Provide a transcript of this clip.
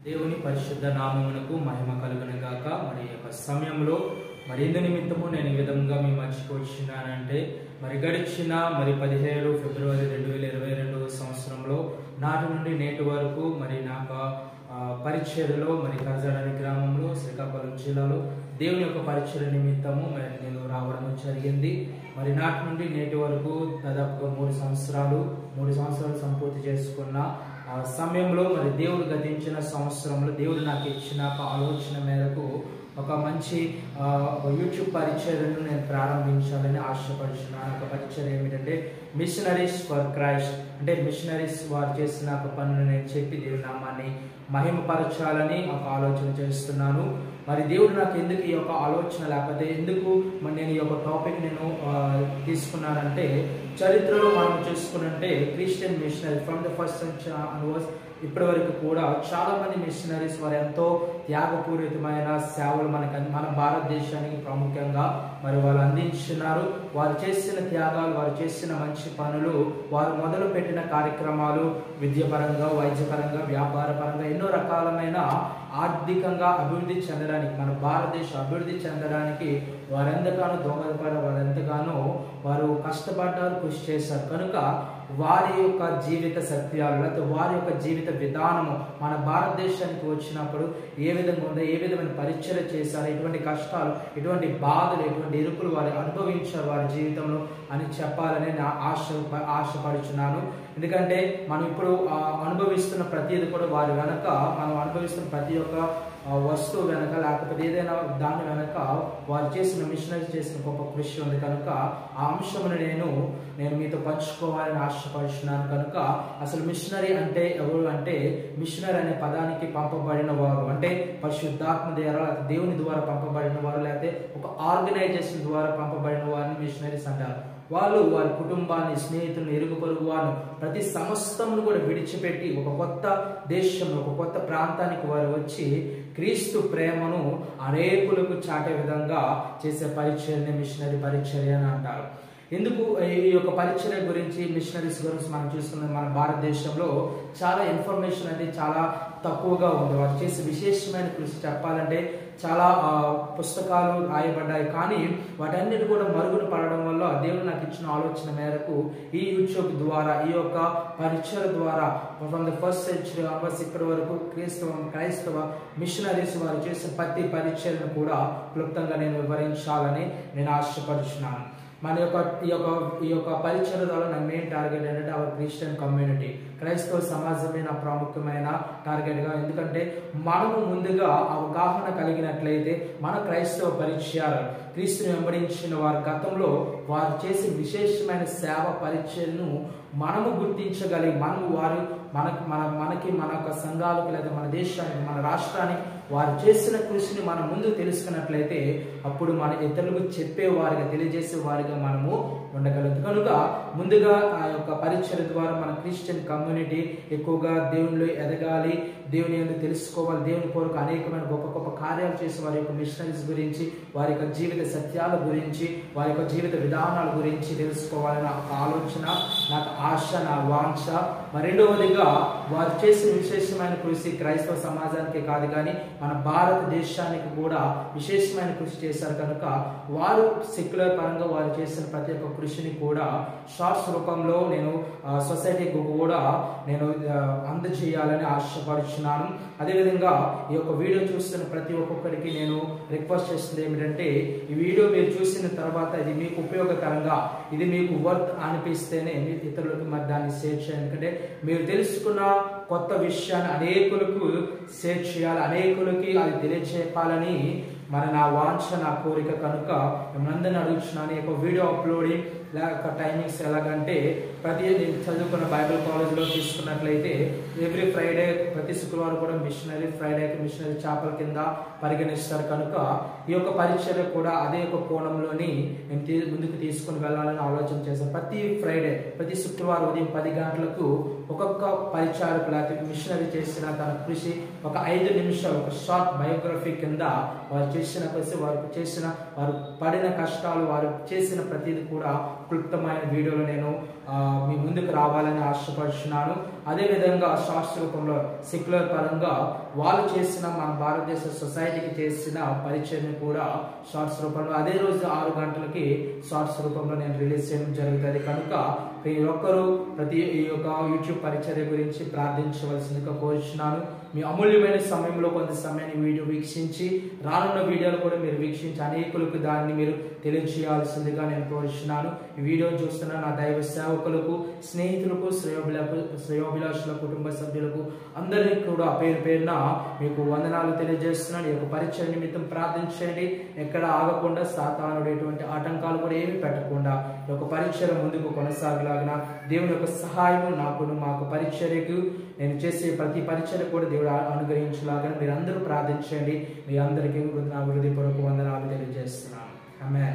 దేవుని పరిశుద్ధ నామమునకు మహిమ కలుగును గాక. మరి యొక్క సమయంలో ఇందు నిమిత్తము నేను ఈ విధంగా మీ మధ్యకు వచ్చినానంటే గడిచిన 17 ఫిబ్రవరి 2022 సంవత్సరంలో నాటి నుండి నేటి వరకు నాకు పరిచర్యలో కరజాడ గ్రామంలో శ్రీకాకుళం జిల్లాలో దేవుని యొక్క పరిచర్య నిమిత్తము నేను రావడం జరిగింది. నాటి నుండి నేటి వరకు దాదాపుగా 3 సంవత్సరాలు సంపూర్తి చేసుకున్న సమయంలో దేవుడు గతించిన సంవత్సరంలో దేవుడు నాకు ఇచ్చిన ఆలోచన మేరకు ఒక మంచి యూట్యూబ్ పరిచర్యను నేను ప్రారంభించాలని ఆశపడుతున్నాను. ఒక పరిచర్య ఏమిటంటే మిషనరీస్ ఫర్ క్రైస్ట్. అంటే మిషనరీస్ వారు చేసిన ఒక పనులు నేను చెప్పి దేవుని నామాన్ని మహిమపరచాలని ఒక ఆలోచన చేస్తున్నాను. దేవుడు నాకు ఎందుకు ఈ యొక్క ఆలోచన లేకపోతే ఎందుకు నేను ఈ యొక్క టాపిక్ నేను తీసుకున్నానంటే, చరిత్రలో మనం చూసుకున్నంటే Christian missionary from the first century onwards ఇప్పటి వరకు కూడా చాలా మంది మిషనరీస్ వారు ఎంతో త్యాగపూరితమైన సేవలు మన భారతదేశానికి ప్రాముఖ్యంగా వాళ్ళు అందించున్నారు. వారు చేసిన త్యాగాలు, వారు చేసిన మంచి పనులు, వారు మొదలు పెట్టిన కార్యక్రమాలు విద్యాపరంగా, వైద్యపరంగా, వ్యాపార పరంగా ఎన్నో రకాలమైన ఆర్థికంగా అభివృద్ధి చెందడానికి, మన భారతదేశం అభివృద్ధి చెందడానికి వారెంతగానో దోహదపడ వారెంతగానో వారు కష్టపడ్డారు, కృషి చేశారు. కనుక వారి యొక్క జీవిత సత్యాలు లేకపోతే వారి యొక్క జీవిత విధానము మన భారతదేశానికి వచ్చినప్పుడు ఏ విధంగా ఉందో, ఏ విధమైన పరిచర్య చేశారు, ఎటువంటి కష్టాలు, ఎటువంటి బాధలు, ఎటువంటి ఇరుకులు వారు అనుభవించారు వారి జీవితంలో అని చెప్పాలని నా ఆశపడుచున్నాను. ఎందుకంటే మనం ఇప్పుడు అనుభవిస్తున్న ప్రతిది కూడా వారి వెనక, మనం అనుభవిస్తున్న ప్రతి ఒక్క వస్తువు వెనక లేకపోతే ఏదైనా దాని వెనక వారు చేసిన మిషనరీ చేసిన గొప్ప కృషి ఉంది. కనుక ఆ అంశమును నేను మీతో పంచుకోవాలని ఆశపడుతున్నాను. కనుక అసలు మిషనరీ అంటే ఎవరు అంటే, మిషనరీ అనే పదానికి పంపబడిన వారు అంటే పరిశుద్ధాత్మ ద్వారా, దేవుని ద్వారా పంపబడిన వారు, లేకపోతే ఒక ఆర్గనైజేషన్ ద్వారా పంపబడిన వారిని మిషనరీస్ అంటారు. వాళ్ళు వారి కుటుంబాన్ని, స్నేహితులను, ఇరుగు పొరుగు వారిని ప్రతి సమస్తమును కూడా విడిచిపెట్టి ఒక కొత్త దేశంలో, ఒక కొత్త ప్రాంతానికి వారు వచ్చి క్రీస్తు ప్రేమను అనేకులకు చాటే విధంగా చేసే పరిచర్యని మిషనరీ పరిచర్య అని అంటారు. ఎందుకు ఈ యొక్క పరిచర్య గురించి, మిషనరీస్ గురించి మనం చూసుకున్న మన భారతదేశంలో చాలా ఇన్ఫర్మేషన్ అనేది చాలా తక్కువగా ఉంది. వారు చేసే విశేషమైన కృషి చెప్పాలంటే చాలా పుస్తకాలు రాయబడ్డాయి, కానీ వాటన్నిటి కూడా మరుగున పడడం వల్ల దేవుడు నాకు ఇచ్చిన ఆలోచన మేరకు ఈ యూట్యూబ్ ద్వారా, ఈ యొక్క పరిచర్య ద్వారా from the first century onwards ఇప్పటి వరకు క్రైస్తవ మిషనరీస్ వారు చేసిన ప్రతి పరిచర్యను కూడా క్లుప్తంగా నేను వివరించాలని నేను ఆశపడుచున్నాను. ఈ యొక్క పరిచర్య ద్వారా నా మెయిన్ టార్గెట్ ఏంటంటే అవర్ క్రిస్టియన్ కమ్యూనిటీ, క్రైస్తవ సమాజమే నా ప్రాముఖ్యమైన టార్గెట్గా. ఎందుకంటే మనము ముందుగా అవగాహన కలిగినట్లయితే మన క్రైస్తవ పరిచయాలు, క్రీస్తుని వెంబడించిన వారి గతంలో వారు చేసే విశేషమైన సేవ పరిచయను మనము గుర్తించగలిగి, మనకి మన యొక్క సంఘాలకు లేదా మన దేశానికి, మన రాష్ట్రానికి వారు చేసిన కృషిని మనం ముందు తెలుసుకున్నట్లయితే అప్పుడు మన ఇతరులకు చెప్పేవారిగా, తెలియజేసేవారిగా మనము ఉండగలుగుతాం. కనుక ముందుగా ఆ యొక్క పరిచర్య ద్వారా మన క్రిస్టియన్ కమ్యూనిటీ ఎక్కువగా దేవునిలో ఎదగాలి, దేవుని ఎందుకు తెలుసుకోవాలి, దేవుని కొరకు అనేకమైన గొప్ప గొప్ప కార్యాలు చేసి వారి యొక్క మిషనరీస్ గురించి, వారి యొక్క జీవిత సత్యాల గురించి, వారి యొక్క జీవిత విధానాల గురించి తెలుసుకోవాలని ఒక ఆలోచన, నాకు ఆశ, నా వాంఛ. రెండవదిగా వారు చేసిన విశేషమైన కృషి క్రైస్తవ సమాజానికి కాదు కానీ మన భారతదేశానికి కూడా విశేషమైన కృషి చేశారు. కనుక వారు సెక్యులర్ పరంగా వారు చేసిన ప్రతి ఒక్క కృషిని కూడా షార్ట్స్ రూపంలో నేను సొసైటీకి కూడా నేను అందజేయాలని ఆశపడుచున్నాను. అదేవిధంగా ఈ యొక్క వీడియో చూస్తున్న ప్రతి ఒక్కొక్కరికి నేను రిక్వెస్ట్ చేస్తుంది ఏమిటంటే, ఈ వీడియో మీరు చూసిన తర్వాత ఇది మీకు ఉపయోగకరంగా, ఇది మీకు వర్త్ అనిపిస్తేనే మీరు ఇతరులకు దాన్ని షేర్ చేయండి. ఎందుకంటే మీరు తెలుసుకున్న కొత్త విషయాన్ని అనేకులకు షేర్ చేయాలి, అనేకులకి అది తెలియజేయాలని నా వాంఛ, నా కోరిక. కనుక మిమ్మల్ని అడుగుతున్నాను, ఒక వీడియో అప్లోడింగ్ లేక టైమింగ్స్ ఎలాగంటే, నేను చదువుకున్న బైబిల్ కాలేజ్లో తీసుకున్నట్లయితే ఎవ్రీ ఫ్రైడే, ప్రతి శుక్రవారం కూడా మిషనరీ ఫ్రైడేకి మిషనరీ చేపల కింద పరిగణిస్తారు. కనుక ఈ యొక్క పరిచర్య కూడా అదే ఒక కోణంలోని నేను ముందుకు తీసుకుని వెళ్ళాలని ఆలోచన చేశాను. ప్రతి ఫ్రైడే, ప్రతి శుక్రవారం ఉదయం 10 గంటలకు ఒక్కొక్క పరిచారకులు లేకపోతే మిషనరీ చేసిన తన కృషి ఒక 5 నిమిషాలు ఒక షార్ట్ బయోగ్రఫీ కింద వారు చేసిన కృషి, వారు పడిన కష్టాలు, వారు చేసిన ప్రతిదీ కూడా క్లుప్తమైన వీడియోలో నేను మీ ముందుకు రావాలని ఆశపడుతున్నాను. అదేవిధంగా షార్ట్స్ రూపంలో సెక్యులర్ పరంగా వాళ్ళు చేసిన మన భారతదేశ సొసైటీకి చేసిన పరిచయం కూడా షార్ట్స్ రూపంలో అదే రోజు 6 గంటలకి షార్ట్స్ రూపంలో నేను రిలీజ్ చేయడం జరుగుతుంది. కనుక ప్రతి ఒక్కరూ ఈ యొక్క యూట్యూబ్ పరిచర్య గురించి ప్రార్థించవలసిందిగా కోరుచున్నాను. మీ అమూల్యమైన సమయంలో కొంత సమయాన్ని వీడియో వీక్షించి రానున్న వీడియోలు కూడా మీరు వీక్షించి అనేకులకు దాన్ని మీరు తెలియజేయాల్సిందిగా నేను కోరుచున్నాను. ఈ వీడియోని చూస్తున్న నా దైవ సేవకులకు, స్నేహితులకు, శ్రేయోభిలాషుల కుటుంబ సభ్యులకు అందరినీ కూడా పేరు పేరున మీకు వందనాలు తెలియజేస్తున్నాను. ఈ యొక్క పరిచయ నిమిత్తం ప్రార్థించండి. ఎక్కడ ఆగకుండా సాతానుడు ఎటువంటి ఆటంకాలు కూడా ఏమి పెట్టకుండా ఈ యొక్క పరిచర్య ముందుకు కొనసాగలాగిన దేవుని యొక్క సహాయము నాకును మాకు పరిచర్యకు నేను చేసే ప్రతి పరిచర్య కూడా దేవుడు అనుగ్రహించలాగా మీరు అందరూ ప్రార్థించండి. మీ అందరికీ నా హృదయపూర్వక వందనాలు తెలియజేస్తున్నాను. ఆమేన్.